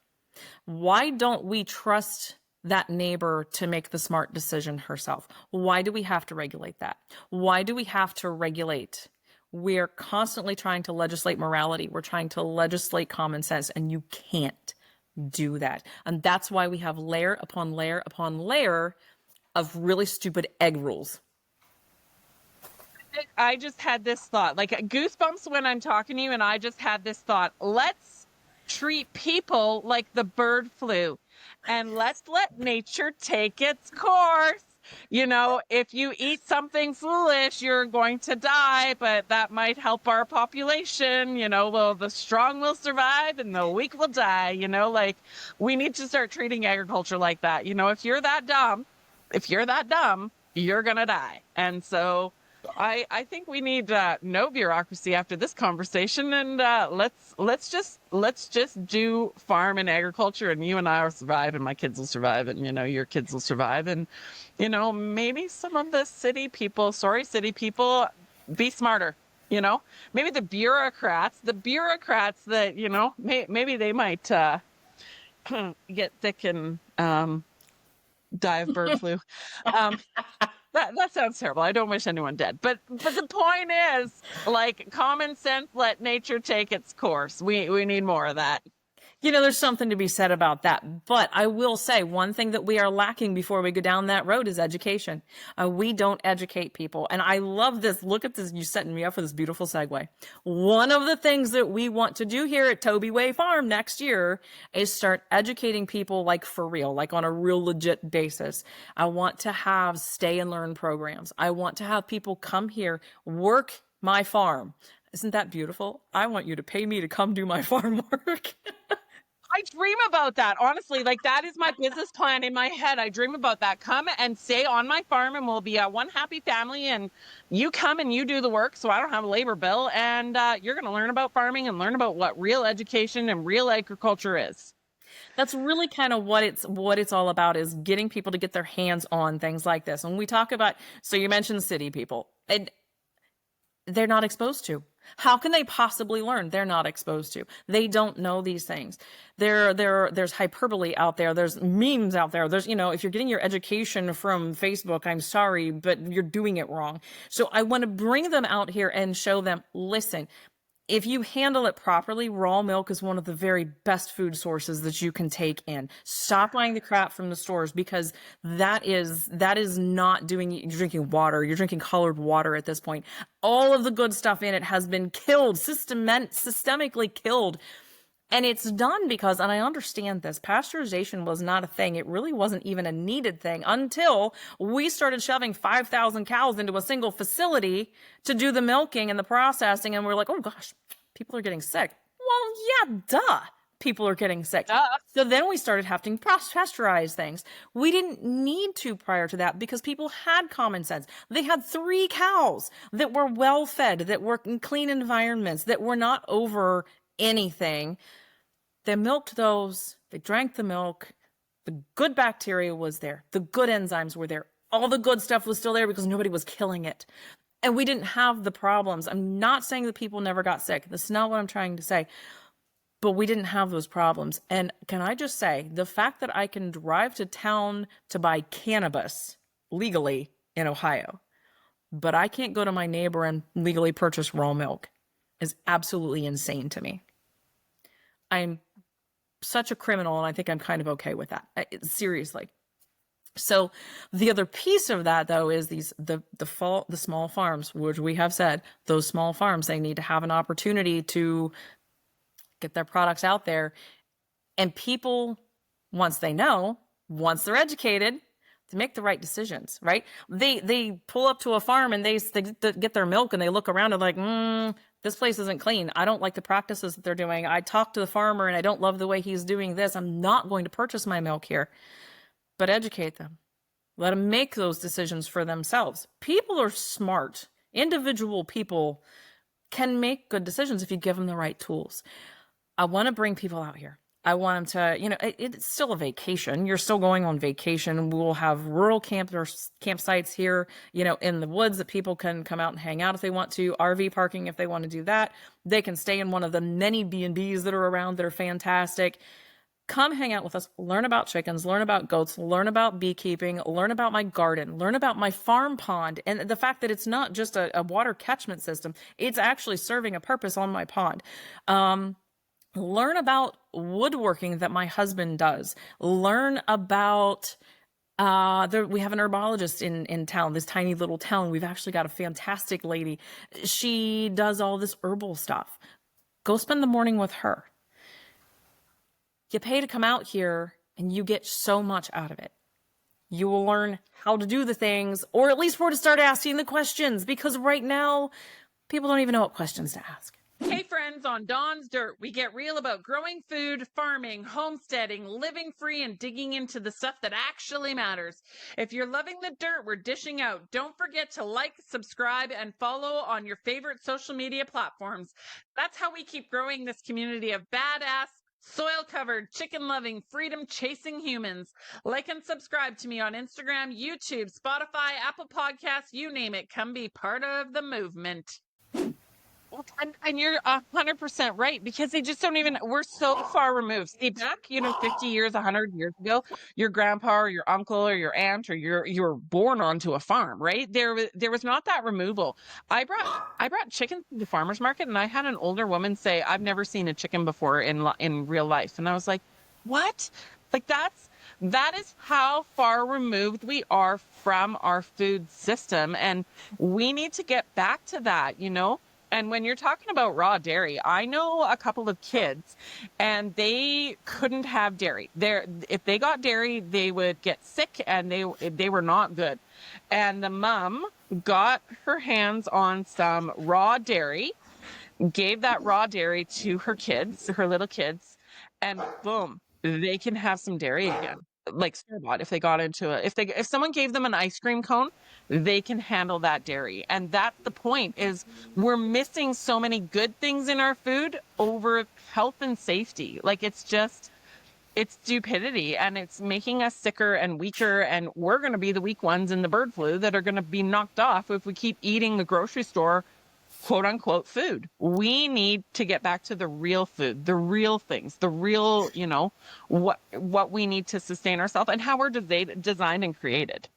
Why don't we trust that neighbor to make the smart decision herself? Why do we have to regulate that? Why do we have to regulate? We're constantly trying to legislate morality. We're trying to legislate common sense, and you can't do that. And that's why we have layer upon layer upon layer of really stupid egg rules. I just had this thought, like goosebumps when I'm talking to you, and I just had this thought. Let's treat people like the bird flu, and let's let nature take its course. You know, if you eat something foolish, you're going to die, but that might help our population. You know, well, the strong will survive and the weak will die. You know, like, we need to start treating agriculture like that. You know, if you're that dumb, you're going to die. And so I think we need no bureaucracy after this conversation, and let's just do farm and agriculture, and you and I will survive, and my kids will survive, and your kids will survive, and maybe some of the city people, be smarter. Maybe the bureaucrats that maybe they might get sick and die of bird flu. That sounds terrible. I don't wish anyone dead. But the point is, like, common sense, let nature take its course. We need more of that. There's something to be said about that. But I will say one thing that we are lacking before we go down that road is education. We don't educate people. And I love this. Look at this. You're setting me up for this beautiful segue. One of the things that we want to do here at Toby Way Farm next year is start educating people, like, for real, like on a real legit basis. I want to have stay and learn programs. I want to have people come here, work my farm. Isn't that beautiful? I want you to pay me to come do my farm work. I dream about that. Honestly, like, that is my business plan in my head. I dream about that. Come and stay on my farm, and we'll be one happy family, and you come and you do the work, so I don't have a labor bill, and you're going to learn about farming and learn about what real education and real agriculture is. That's really kind of what it's all about, is getting people to get their hands on things like this. And we talk about, so you mentioned city people, and they're not exposed to. How can they possibly learn? They're not exposed to. They don't know these things. There's hyperbole out there. There's memes out there. There's, if you're getting your education from Facebook, I'm sorry, but you're doing it wrong. So I want to bring them out here and show them, listen, if you handle it properly, raw milk is one of the very best food sources that you can take in. Stop buying the crap from the stores, because that is not doing, you're drinking water, you're drinking colored water at this point. All of the good stuff in it has been killed, systemically killed. And it's done because, and I understand this, pasteurization was not a thing. It really wasn't even a needed thing until we started shoving 5,000 cows into a single facility to do the milking and the processing. And we're like, oh gosh, people are getting sick. Well, yeah, duh. People are getting sick. So then we started having to pasteurize things. We didn't need to prior to that, because people had common sense. They had 3 cows that were well fed, that were in clean environments, that were not over anything. They milked those, they drank the milk, the good bacteria was there, the good enzymes were there, all the good stuff was still there because nobody was killing it. And we didn't have the problems. I'm not saying that people never got sick. That's not what I'm trying to say. But we didn't have those problems. And can I just say, the fact that I can drive to town to buy cannabis legally in Ohio, but I can't go to my neighbor and legally purchase raw milk, is absolutely insane to me. I'm such a criminal, and I think I'm kind of okay with that. Seriously. So the other piece of that, though, is the small farms, which we have said, those small farms, they need to have an opportunity to get their products out there. And people, once they're educated, to make the right decisions, right? They pull up to a farm and they get their milk and they look around and like, this place isn't clean. I don't like the practices that they're doing. I talked to the farmer and I don't love the way he's doing this. I'm not going to purchase my milk here. But educate them. Let them make those decisions for themselves. People are smart. Individual people can make good decisions if you give them the right tools. I want to bring people out here. I want them to, it's still a vacation. You're still going on vacation. We'll have rural campsites here, in the woods that people can come out and hang out if they want to. RV parking if they want to do that. They can stay in one of the many B&Bs that are around that are fantastic. Come hang out with us, learn about chickens, learn about goats, learn about beekeeping, learn about my garden, learn about my farm pond, and the fact that it's not just a water catchment system, it's actually serving a purpose on my pond. Learn about woodworking that my husband does. Learn about, we have an herbologist in town, this tiny little town. We've actually got a fantastic lady. She does all this herbal stuff. Go spend the morning with her. You pay to come out here and you get so much out of it. You will learn how to do the things, or at least where to start asking the questions, because right now people don't even know what questions to ask. Hey friends, on Dawn's Dirt, we get real about growing food, farming, homesteading, living free, and digging into the stuff that actually matters. If you're loving the dirt we're dishing out, don't forget to like, subscribe, and follow on your favorite social media platforms. That's how we keep growing this community of badass, soil-covered, chicken-loving, freedom-chasing humans. Like and subscribe to me on Instagram, YouTube, Spotify, Apple Podcasts, you name it. Come be part of the movement. Well, and you're 100% right, because they just don't even, we're so far removed. See, back, 50 years, 100 years ago, your grandpa or your uncle or your aunt or you were born onto a farm, right? There was not that removal. I brought chickens to the farmer's market, and I had an older woman say, I've never seen a chicken before in real life. And I was like, what? Like that is how far removed we are from our food system. And we need to get back to that. And when you're talking about raw dairy, I know a couple of kids and they couldn't have dairy. If they got dairy, they would get sick and they were not good. And the mom got her hands on some raw dairy, gave that raw dairy to her kids, her little kids, and boom, they can have some dairy again. Like store-bought, if they got into it, if someone gave them an ice cream cone, they can handle that dairy. And that's the point, is we're missing so many good things in our food over health and safety. Like it's stupidity, and it's making us sicker and weaker, and we're going to be the weak ones in the bird flu that are going to be knocked off if we keep eating the grocery store quote unquote food. We need to get back to the real food, the real things, the real, what we need to sustain ourselves and how we're designed and created.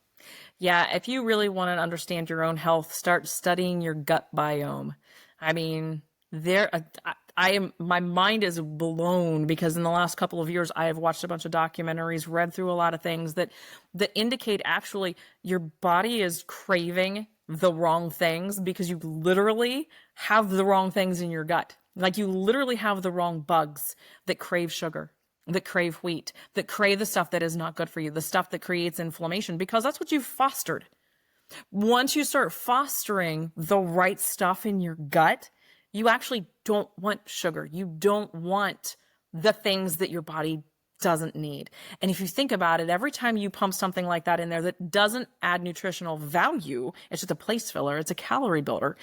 Yeah, if you really want to understand your own health, start studying your gut biome. I mean, my mind is blown because in the last couple of years, I have watched a bunch of documentaries, read through a lot of things that indicate actually your body is craving the wrong things because you literally have the wrong things in your gut. Like you literally have the wrong bugs that crave sugar, that crave wheat, that crave the stuff that is not good for you, the stuff that creates inflammation, because that's what you've fostered. Once you start fostering the right stuff in your gut, you actually don't want sugar. You don't want the things that your body doesn't need. And if you think about it, every time you pump something like that in there that doesn't add nutritional value, it's just a place filler, it's a calorie builder,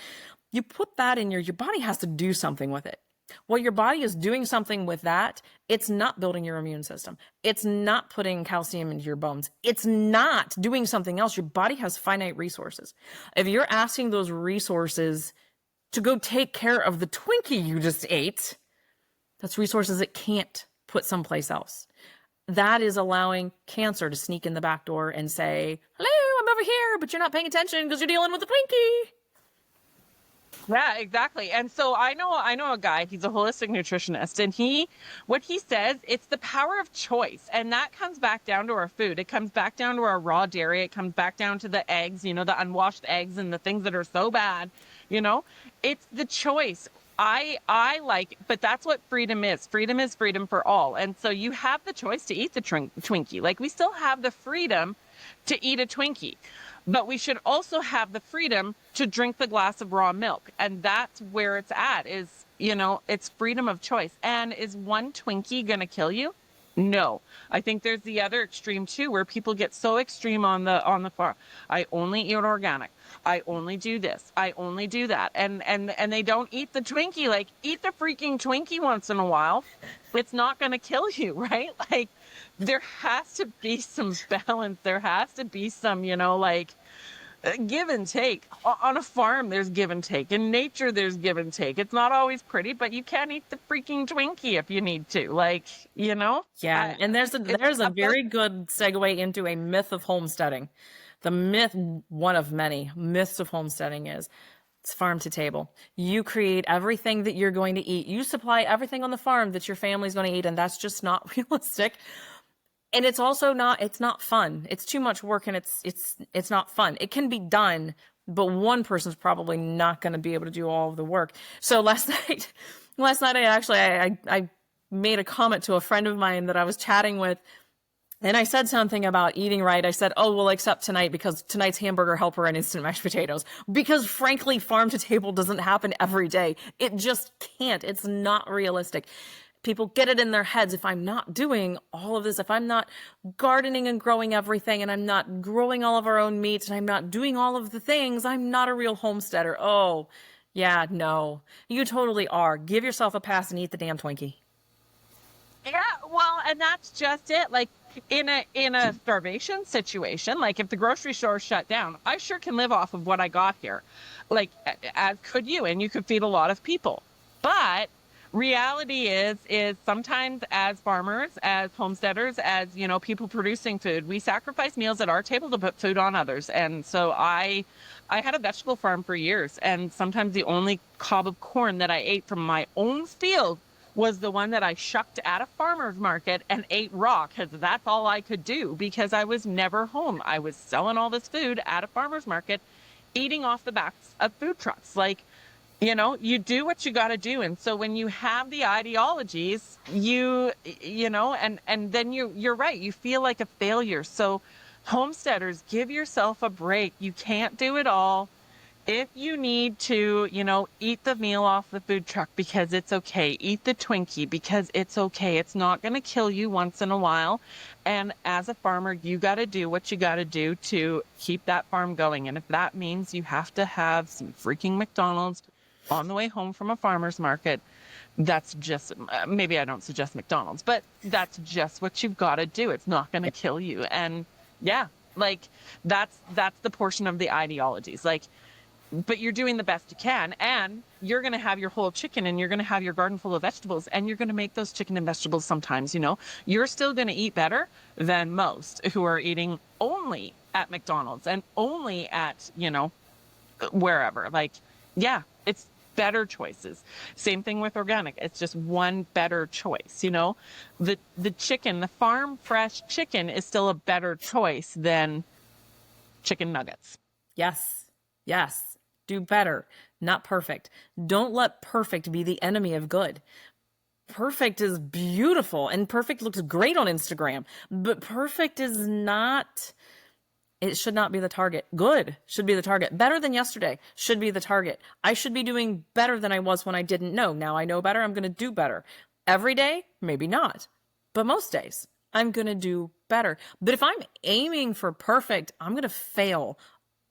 you put that in your body has to do something with it. Well, your body is doing something with that. It's not building your immune system. It's not putting calcium into your bones. It's not doing something else. Your body has finite resources. If you're asking those resources to go take care of the Twinkie you just ate, that's resources it can't put someplace else. That is allowing cancer to sneak in the back door and say, hello, I'm over here, but you're not paying attention because you're dealing with the Twinkie. Yeah, exactly. And so I know a guy, he's a holistic nutritionist, and what he says, it's the power of choice. And that comes back down to our food. It comes back down to our raw dairy. It comes back down to the eggs, the unwashed eggs and the things that are so bad, you know. It's the choice. I like, but that's what freedom is. Freedom is freedom for all. And so you have the choice to eat the Twinkie. Like, we still have the freedom to eat a Twinkie. But we should also have the freedom to drink the glass of raw milk. And that's where it's at, is, it's freedom of choice. And is one Twinkie going to kill you? No. I think there's the other extreme too, where people get so extreme on the farm. I only eat organic. I only do this. I only do that. And they don't eat the Twinkie. Like, eat the freaking Twinkie once in a while. It's not going to kill you, right? Like, there has to be some balance. There has to be some, give and take. On a farm, there's give and take. In nature, there's give and take. It's not always pretty, but you can eat the freaking Twinkie if you need to. Like, Yeah, and there's a very good segue into a myth of homesteading. The myth, one of many myths of homesteading, is it's farm to table. You create everything that you're going to eat. You supply everything on the farm that your family's going to eat, and that's just not realistic. And it's also it's not fun. It's too much work, and it's not fun. It can be done, but one person's probably not going to be able to do all of the work. So last night I made a comment to a friend of mine that I was chatting with, and I said something about eating right. I said, "Oh, well, except tonight, because tonight's hamburger helper and instant mashed potatoes." Because frankly, farm to table doesn't happen every day. It just can't. It's not realistic. People get it in their heads, if I'm not doing all of this, if I'm not gardening and growing everything, and I'm not growing all of our own meats, and I'm not doing all of the things, I'm not a real homesteader. Oh, yeah, no. You totally are. Give yourself a pass and eat the damn Twinkie. Yeah, well, and that's just it. Like, in a starvation situation, like if the grocery store is shut down, I sure can live off of what I got here. Like, as could you, and you could feed a lot of people. But reality is sometimes, as farmers, as homesteaders, as people producing food, we sacrifice meals at our table to put food on others. And so I had a vegetable farm for years, and sometimes the only cob of corn that I ate from my own field was the one that I shucked at a farmer's market and ate raw, because that's all I could do, because I was never home. I was selling all this food at a farmer's market, eating off the backs of food trucks. Like, you do what you got to do. And so when you have the ideologies, and then you're right, you feel like a failure. So homesteaders, give yourself a break. You can't do it all. If you need to, eat the meal off the food truck because it's okay. Eat the Twinkie because it's okay. It's not going to kill you once in a while. And as a farmer, you got to do what you got to do to keep that farm going. And if that means you have to have some freaking McDonald's on the way home from a farmer's market, that's just, maybe I don't suggest McDonald's, but that's just what you've got to do. It's not going to kill you. And yeah, like, that's the portion of the ideologies. Like, but you're doing the best you can, and you're going to have your whole chicken, and you're going to have your garden full of vegetables, and you're going to make those chicken and vegetables sometimes. You're still going to eat better than most who are eating only at McDonald's and only at, wherever. Like, yeah, it's better choices. Same thing with organic. It's just one better choice. The chicken, the farm fresh chicken, is still a better choice than chicken nuggets. Yes. Do better, not perfect. Don't let perfect be the enemy of good. Perfect is beautiful, and perfect looks great on Instagram, but perfect is not, it should not be the target. Good should be the target. Better than yesterday should be the target. I should be doing better than I was when I didn't know. Now I know better, I'm going to do better. Every day, maybe not, but most days I'm going to do better. But if I'm aiming for perfect, I'm going to fail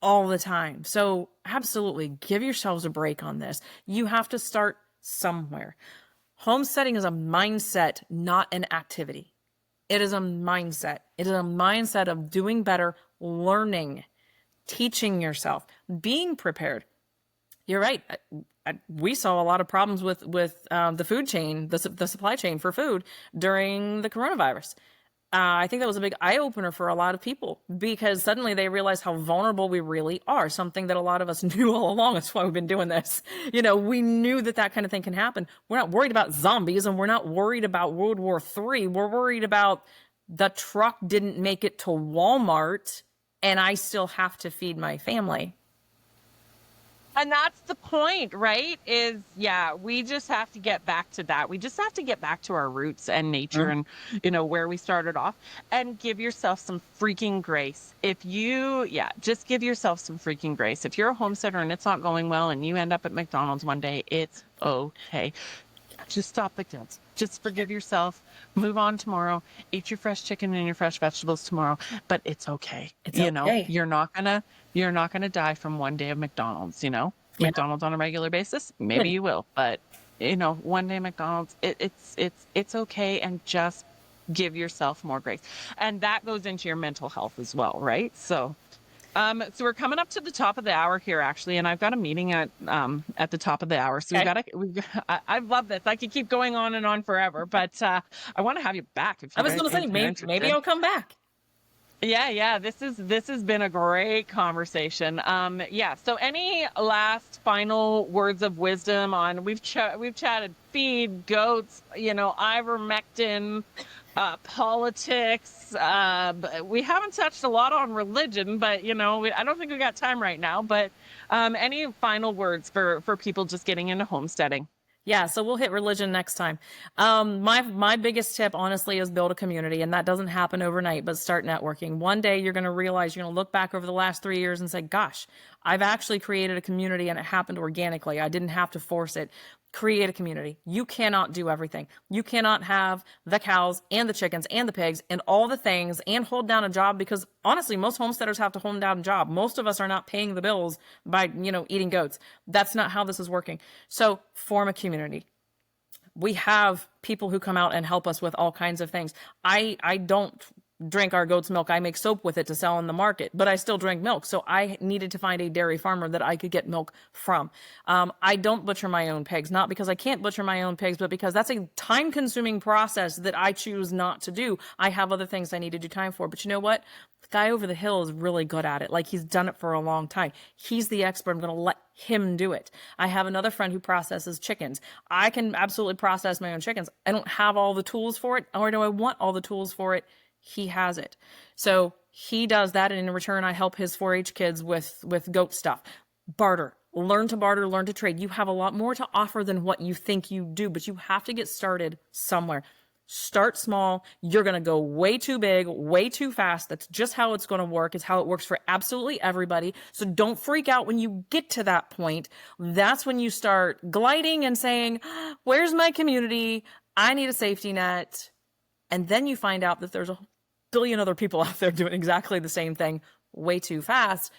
all the time. So absolutely give yourselves a break on this. You have to start somewhere. Homesteading is a mindset, not an activity. It is a mindset. It is a mindset of doing better, learning, teaching yourself, being prepared. You're right. We saw a lot of problems with the food chain, the supply chain for food during the coronavirus. I think that was a big eye opener for a lot of people because suddenly they realized how vulnerable we really are. Something that a lot of us knew all along. That's why we've been doing this. We knew that that kind of thing can happen. We're not worried about zombies and we're not worried about World War III. We're worried about the truck didn't make it to Walmart and I still have to feed my family. And that's the point, right? We just have to get back to that. We just have to get back to our roots and nature and, where we started off, and give yourself some freaking grace. Just give yourself some freaking grace. If you're a homesteader and it's not going well and you end up at McDonald's one day, it's okay. Just stop the guilt. Just forgive yourself. Move on tomorrow. Eat your fresh chicken and your fresh vegetables tomorrow. But it's okay. It's okay. You're not gonna die from one day of McDonald's. Yeah. McDonald's on a regular basis. Maybe you will, but one day McDonald's. It's okay, and just give yourself more grace, and that goes into your mental health as well, right? So we're coming up to the top of the hour here, actually, and I've got a meeting at the top of the hour. So I love this. I could keep going on and on forever, but I want to have you back. I was going to say, maybe I'll come back. Yeah. This has been a great conversation. So any last final words of wisdom on, we've chatted feed, goats, ivermectin, politics. We haven't touched a lot on religion, but I don't think we got time right now. But any final words for people just getting into homesteading? Yeah, so we'll hit religion next time. My biggest tip, honestly, is build a community, and that doesn't happen overnight, but start networking. One day you're going to realize, you're going to look back over the last 3 years and say, gosh, I've actually created a community and it happened organically. I didn't have to force it. Create a community. You cannot do everything. You cannot have the cows and the chickens and the pigs and all the things and hold down a job, because honestly, most homesteaders have to hold down a job. Most of us are not paying the bills by, eating goats. That's not how this is working. So form a community. We have people who come out and help us with all kinds of things. I don't drink our goat's milk. I make soap with it to sell in the market, but I still drink milk. So I needed to find a dairy farmer that I could get milk from. I don't butcher my own pigs, not because I can't butcher my own pigs, but because that's a time consuming process that I choose not to do. I have other things I need to do time for. But you know what? The guy over the hill is really good at it. Like, he's done it for a long time. He's the expert. I'm going to let him do it. I have another friend who processes chickens. I can absolutely process my own chickens. I don't have all the tools for it, or do I want all the tools for it? He has it. So he does that, and in return, I help his 4-H kids with goat stuff. Barter. Learn to barter, learn to trade. You have a lot more to offer than what you think you do, but you have to get started somewhere. Start small. You're going to go way too big, way too fast. That's just how it's going to work. It's how it works for absolutely everybody. So don't freak out when you get to that point. That's when you start gliding and saying, where's my community? I need a safety net. And then you find out that there's a billion other people out there doing exactly the same thing way too fast.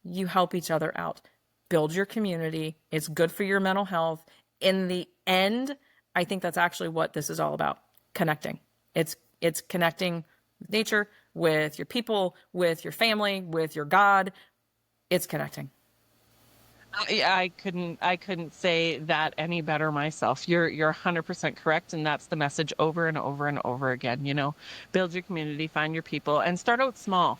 You help each other out. Build your community. It's good for your mental health. In the end, I think that's actually what this is all about. Connecting. It's connecting with nature, with your people, with your family, with your God. It's connecting. I couldn't say that any better myself. You're 100% correct, and that's the message over and over and over again. Build your community, find your people, and start out small.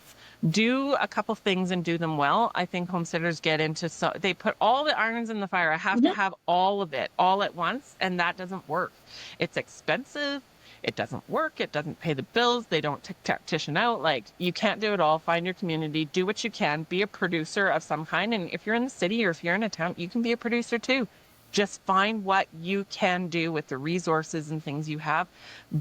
Do a couple things and do them well. I think homesteaders get into, so they put all the irons in the fire. I have to have all of it all at once, and that doesn't work. It's expensive. It doesn't work. It doesn't pay the bills. They don't tactician out. Like, you can't do it all. Find your community. Do what you can. Be a producer of some kind. And if you're in the city or if you're in a town, you can be a producer too. Just find what you can do with the resources and things you have.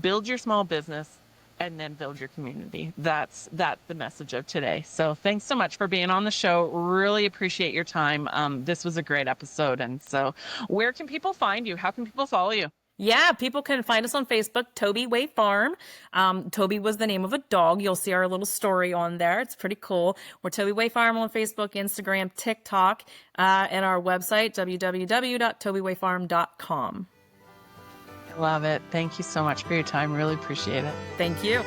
Build your small business and then build your community. That's the message of today. So thanks so much for being on the show. Really appreciate your time. This was a great episode. And so where can people find you? How can people follow you? Yeah, people can find us on Facebook, Toby Way Farm. Toby was the name of a dog. You'll see our little story on there. It's pretty cool. We're Toby Way Farm on Facebook, Instagram, TikTok, and our website, www.tobywayfarm.com. I love it. Thank you so much for your time. Really appreciate it. Thank you.